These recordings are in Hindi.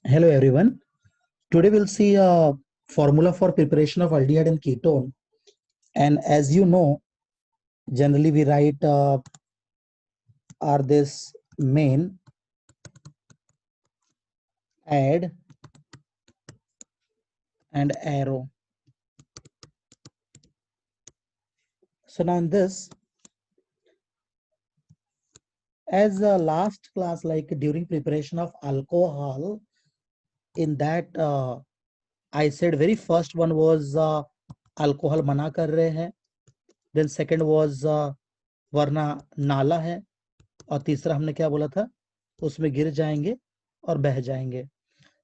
Hello everyone. Today we'll see a formula for preparation of aldehyde and ketone. And as you know, generally we write are this main, add, and arrow. So now in this, as last class, like during preparation of alcohol, in that I said very first one was alcohol मना कर रहे हैं. Then second was वरना नाला है. और तीसरा हमने क्या बोला था, उसमें गिर जाएंगे और बह जाएंगे.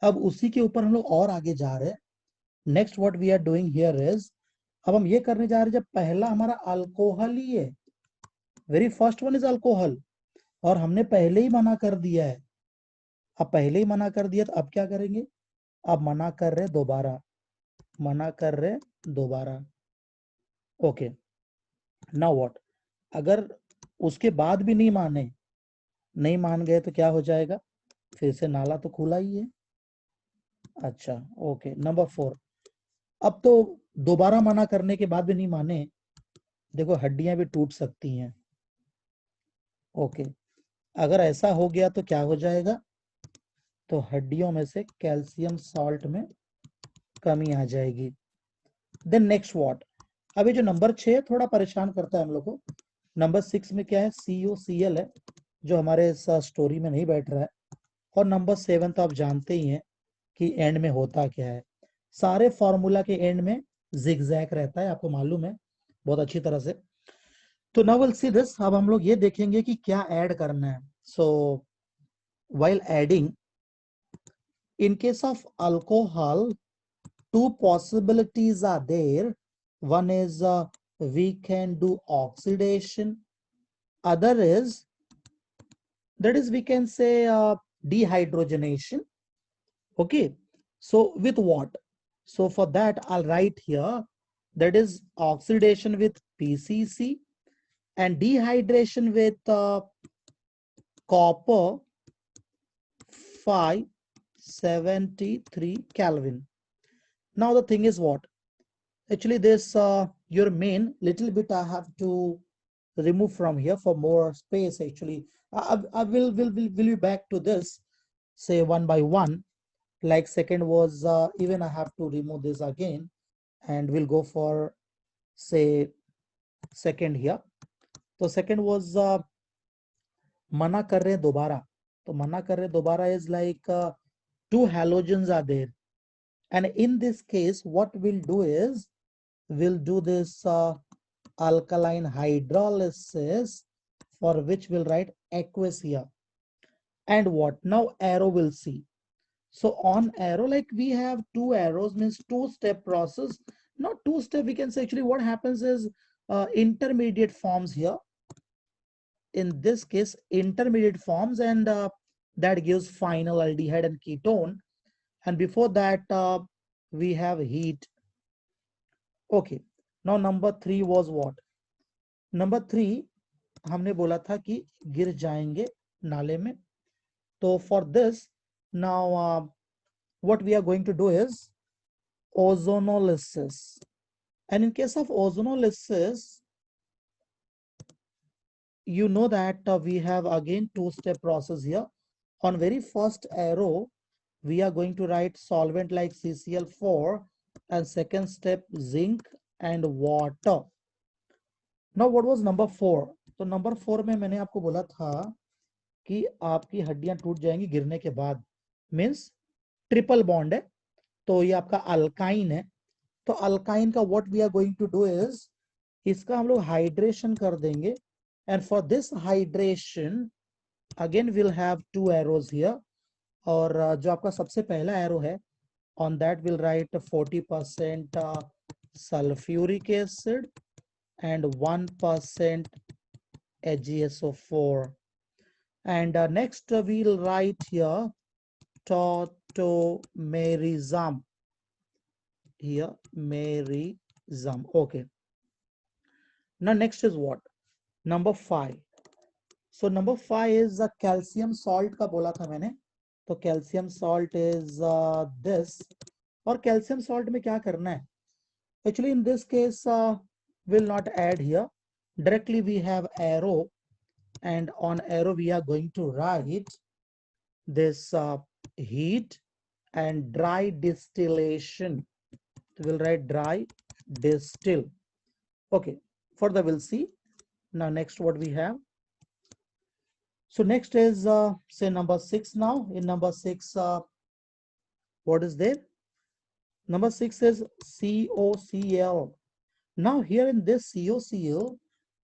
अब उसी के ऊपर हम लोग और आगे जा रहे हैं. Next what we are doing here is, अब हम ये करने जा रहे हैं, जब पहला हमारा अल्कोहल ही है, very first one is alcohol, और हमने पहले ही मना कर दिया है. अब पहले ही मना कर दिया तो अब क्या करेंगे, अब मना कर रहे दोबारा, मना कर रहे दोबारा. ओके, नाउ व्हाट, अगर उसके बाद भी नहीं माने, नहीं मान गए तो क्या हो जाएगा, फिर से नाला तो खुला ही है. अच्छा, ओके, नंबर 4. अब तो दोबारा मना करने के बाद भी नहीं माने, देखो हड्डियां भी टूट सकती हैं. ओके, अगर ऐसा हो गया तो क्या हो जाएगा, तो हड्डियों में से कैल्शियम सॉल्ट में कमी आ जाएगी. देन नेक्स्ट व्हाट, अभी जो नंबर 6 थोड़ा परेशान करता है हम लोग को. नंबर 6 में क्या है, COCl है, जो हमारे स्टोरी में नहीं बैठ रहा है. और नंबर 7 तो आप जानते ही हैं कि एंड में होता क्या है. सारे फॉर्मूला के एंड में जिगजैग रहता है, आपको मालूम है बहुत अच्छी तरह से. तो नाउ विल सी दिस, अब हम लोग ये देखेंगे कि क्या ऐड करना है. सो while adding, in case of alcohol, two possibilities are there. One is we can do oxidation, other is, that is we can say dehydrogenation. Okay, so with what, so for that I'll write here, that is oxidation with PCC and dehydration with copper 573 Kelvin. Now the thing is what, actually this your main little bit I have to remove from here for more space. Actually I will be back to this, say one by one. Like second was even I have to remove this again, and we'll go for say second here. So second was मना कर रहे दोबारा, तो मना कर रहे दोबारा is like two halogens are there, and in this case what we'll do is we'll do this alkaline hydrolysis, for which we'll write aqueous here. And what now, arrow will see. So on arrow, like we have two arrows, means two-step process. Not two-step, we can say actually what happens is intermediate forms here. In this case, intermediate forms, and that gives final aldehyde and ketone. And before that, we have heat. Okay, now number 3 was what? Number 3 हमने बोला था कि गिर जाएंगे नाले में. तो for this, now what we are going to do is ozonolysis. And in case of ozonolysis, you know that we have again two-step process here. On very first arrow, we are going to write solvent like CCl4, and second step zinc and water. Now what was number 4? तो नंबर 4 में मैंने आपको बोला था कि आपकी हड्डियां टूट जाएंगी गिरने के बाद, मीन्स ट्रिपल बॉन्ड है, तो ये आपका अल्काइन है. तो अल्काइन का what we are going to do is, इसका हम लोग हाइड्रेशन कर देंगे. And for this hydration again will have to arrows here. और जो आपका सबसे पहला एरो है, on that will write 40% sulphuric acid and 1% AgSO4. And next we'll write here tautomerism. Here merism. Okay. Now next is what? Number 5. So number 5 is the calcium salt का बोला था मैंने. तो कैल्शियम सॉल्ट इज दिस। और कैल्शियम सॉल्ट में क्या करना है? Actually, in this case, will not add here. Directly we have arrow, and on arrow we are going to write this heat and dry distillation. So we'll write dry distill. Okay, further we'll see. Now next what we have. So next is say number 6 now. In number 6, what is there? Number 6 is COCl. Now here in this COCl,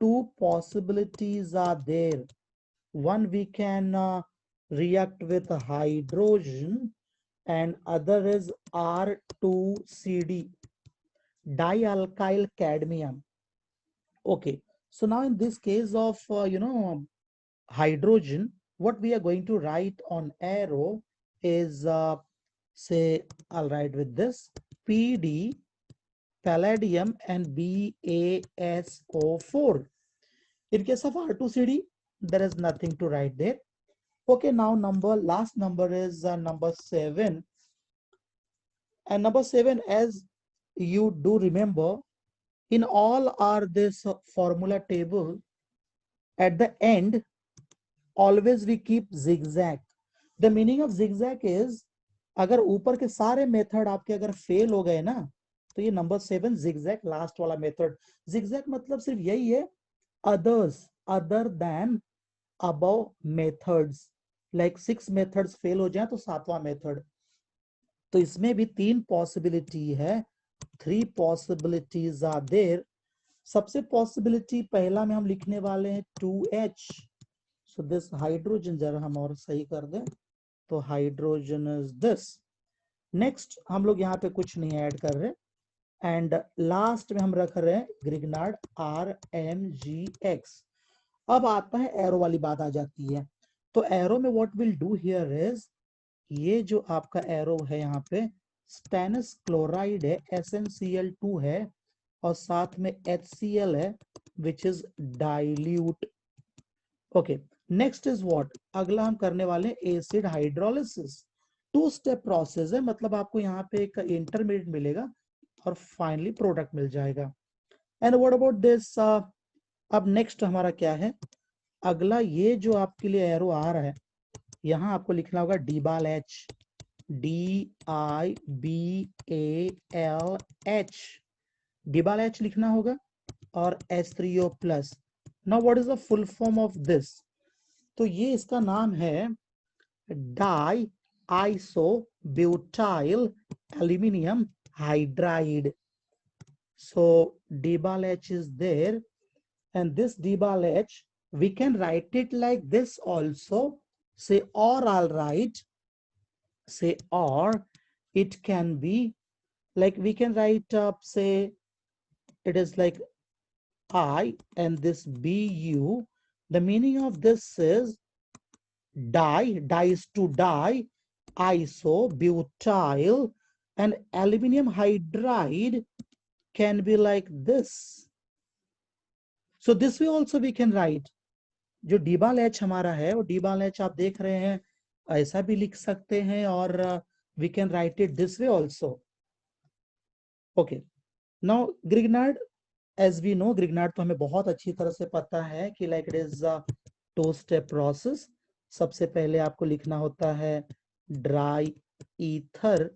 two possibilities are there. One, we can react with hydrogen, and other is R2CD, dialkyl cadmium. Okay, so now in this case of hydrogen, what we are going to write on arrow is say, I'll write with this PD, palladium, and BaSO4. In case of R2CD, there is nothing to write there. Okay, now last number is number 7. And number 7, as you do remember, in all our this formula table, at the end, always we keep zigzag. The meaning of zigzag is, अगर ऊपर के सारे मेथड आपके अगर फेल हो गए ना, तो ये नंबर 7 zigzag लास्ट वाला मेथड. zigzag मतलब सिर्फ यही है, others, other than above methods. Like 6 methods fail हो जाए तो 7वां मेथड. तो इसमें भी 3 पॉसिबिलिटी है. 3 पॉसिबिलिटीज आर देयर. सबसे पॉसिबिलिटी पहला में हम लिखने वाले हैं 2H. सो दिस हाइड्रोजन, जरा हम और सही कर दें, तो हाइड्रोजन इज दिस. नेक्स्ट हम लोग यहाँ पे कुछ नहीं ऐड कर रहे, एंड लास्ट में हम रख रहे हैं ग्रिग्नार्ड RMGX. अब आता है एरो वाली बात आ जाती है. तो एरो में what will do here is, ये जो आपका एरो है यहाँ पे स्टेनस क्लोराइड है, SnCl2 है, और साथ में HCl है which is dilute. Okay, next is what, अगला हम करने वाले एसिड हाइड्रोलिसिस. 2 स्टेप प्रोसेस है, मतलब आपको यहाँ पे एक इंटरमीडिएट मिलेगा और फाइनली प्रोडक्ट मिल जाएगा. एंड व्हाट अबाउट दिस, अब नेक्स्ट हमारा क्या है, अगला ये जो आपके लिए एरो आ रहा है, यहाँ आपको लिखना होगा डीबाल H, DIBALH, डीबाल H लिखना होगा, और H3O plus. Now what is the full form of this, तो ये इसका नाम है di iso butyl aluminium hydride. So DIBAL H is there, and this DIBAL H we can write it like this also. Say or, I'll write, say or, it can be like, we can write up, say it is like I and this BU. The meaning of this is di is to die, isobutyl, and aluminum hydride can be like this. So this way also we can write. जो डीबाल H हमारा है, वो डीबाल H आप देख रहे हैं, ऐसा भी लिख सकते हैं, और we can write it this way also. Okay. Now Grignard, as we know, Grignard तो हमें बहुत अच्छी तरह से पता है कि like it is a 2-step process. सबसे पहले आपको लिखना होता है ड्राई ईथर,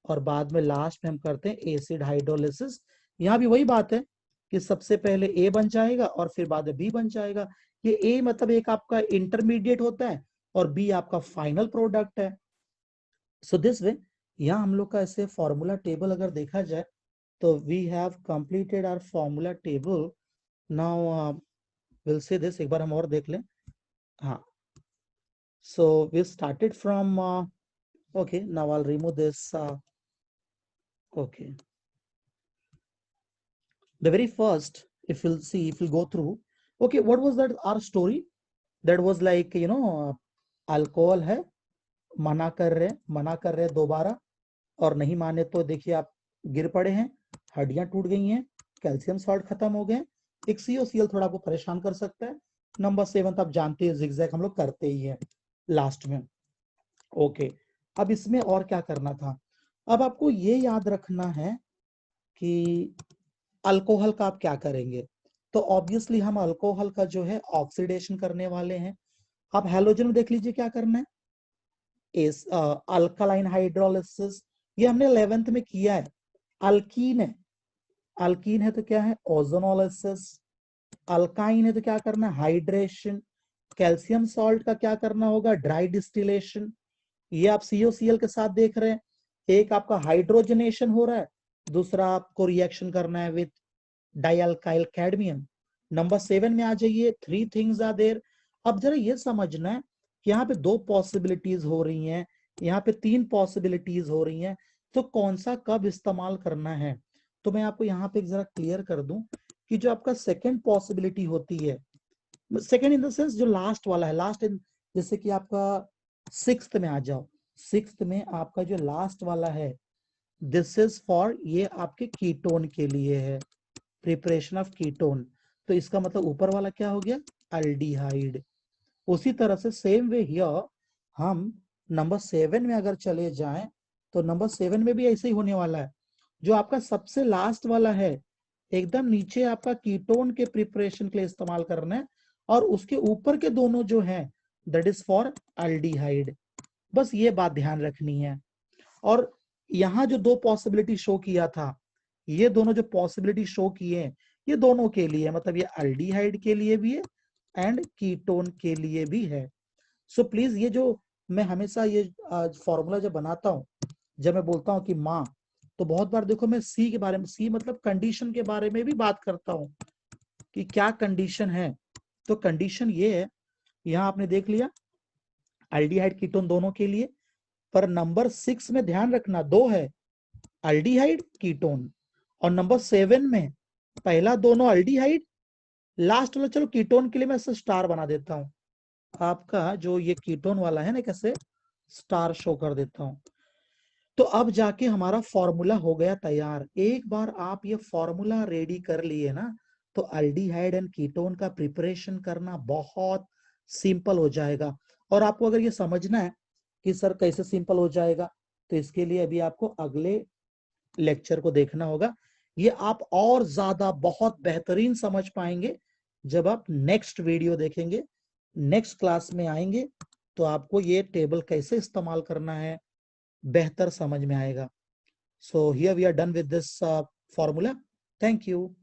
और बाद में लास्ट में हम करते हैं एसिड हाइड्रोलिसिस. यहाँ भी वही बात है कि सबसे पहले A बन जाएगा और फिर बाद में B बन जाएगा. ये A मतलब एक आपका इंटरमीडिएट होता है और B आपका फाइनल प्रोडक्ट है. सो दिस वे, यहाँ हम लोग का ऐसे फॉर्मूला टेबल अगर देखा जाए, तो we have completed our formula table. Now will say this, एक बार हम और देख लें. हाँ, so we started from okay, now I'll remove this. Okay, the very first, if you'll see, if you'll go through, okay, what was that our story? That was like, you know, alcohol है, मना कर रहे दोबारा, और नहीं माने तो देखिए आप गिर पड़े हैं, हड्डियां टूट गई हैं, कैल्शियम सॉल्ट खत्म हो गए. एक COCl थोड़ा आपको परेशान कर सकता है. नंबर 7 आप जानते हैं, जिगजैग हम लोग करते ही हैं लास्ट में. ओके, अब इसमें और क्या करना था, अब आपको ये याद रखना है कि अल्कोहल का आप क्या करेंगे। तो ऑब्वियसली हम अल्कोहल का जो है ऑक्सीडेशन करने वाले हैं। आप हैलोजन में देख लीजिए क्या करना है, इस अल्कालाइन हाइड्रोलिसिस, ये हमने 11th में किया है। अल्कीन है, अल्कीन है तो क्या है ओजोनोलिसिस, अल्काइन है तो क्या करना है हाइड्रेशन, कैल्शियम सॉल्ट का क्या करना होगा ड्राई डिस्टिलेशन। ये आप COCl के साथ देख रहे हैं, एक आपका हाइड्रोजनेशन हो रहा है, दूसरा आपको रिएक्शन करना है विथ डाइअल्काइल कैडमियम। नंबर 7 में आ जाइए, 3 थिंग्स आर देयर। अब जरा ये समझना है कि यहाँ पे 2 पॉसिबिलिटीज हो रही हैं, यहाँ पे 3 पॉसिबिलिटीज हो रही हैं, तो कौन सा कब इस्तेमाल करना है। तो मैं आपको यहाँ पे जरा क्लियर कर दूं कि जो आपका सेकेंड पॉसिबिलिटी होती है, सेकेंड इन द सेंस जो लास्ट वाला है, लास्ट इन, जैसे कि आपका 6th में आ जाओ, 6th में आपका जो लास्ट वाला है, दिस इज फॉर, ये आपके कीटोन के लिए है, प्रिपरेशन ऑफ कीटोन। तो इसका मतलब ऊपर वाला क्या हो गया अल्डिहाइड। उसी तरह से सेम वे हियर हम नंबर 7 में अगर चले जाएं तो नंबर 7 में भी ऐसे ही होने वाला है। जो आपका सबसे लास्ट वाला है एकदम नीचे आपका कीटोन के प्रिपरेशन के लिए इस्तेमाल करना है, और उसके ऊपर के दोनों जो हैं दैट इज फॉर अल्डिहाइड। बस ये बात ध्यान रखनी है। और यहाँ जो 2 पॉसिबिलिटी शो किया था, ये दोनों जो पॉसिबिलिटी शो किए हैं ये दोनों के लिए, मतलब ये अल्डिहाइड के लिए भी है एंड कीटोन के लिए भी है। सो प्लीज ये जो मैं हमेशा ये फॉर्मूला जब बनाता हूँ, जब मैं बोलता हूँ कि माँ, तो बहुत बार देखो मैं सी के बारे में, सी मतलब कंडीशन के बारे में भी बात करता हूँ कि क्या कंडीशन है। तो कंडीशन ये है, यहाँ आपने देख लिया अल्डिहाइड कीटोन दोनों के लिए, पर नंबर 6 में ध्यान रखना 2 है अल्डिहाइड कीटोन, और नंबर 7 में पहला दोनों अल्डिहाइड, लास्ट वाला चलो कीटोन के लिए मैं इसे स्टार बना देता हूं। आपका जो ये कीटोन वाला है ना, कैसे स्टार शो कर देता हूं। तो अब जाके हमारा फॉर्मूला हो गया तैयार। एक बार आप ये फॉर्मूला रेडी कर लिए ना, तो अल्डिहाइड एंड कीटोन का प्रिपरेशन करना बहुत सिंपल हो जाएगा। और आपको अगर ये समझना है कि सर कैसे सिंपल हो जाएगा, तो इसके लिए अभी आपको अगले लेक्चर को देखना होगा। ये आप और ज्यादा बहुत बेहतरीन समझ पाएंगे जब आप नेक्स्ट वीडियो देखेंगे, नेक्स्ट क्लास में आएंगे, तो आपको ये टेबल कैसे इस्तेमाल करना है बेहतर समझ में आएगा। So here we are done with this formula. Thank you.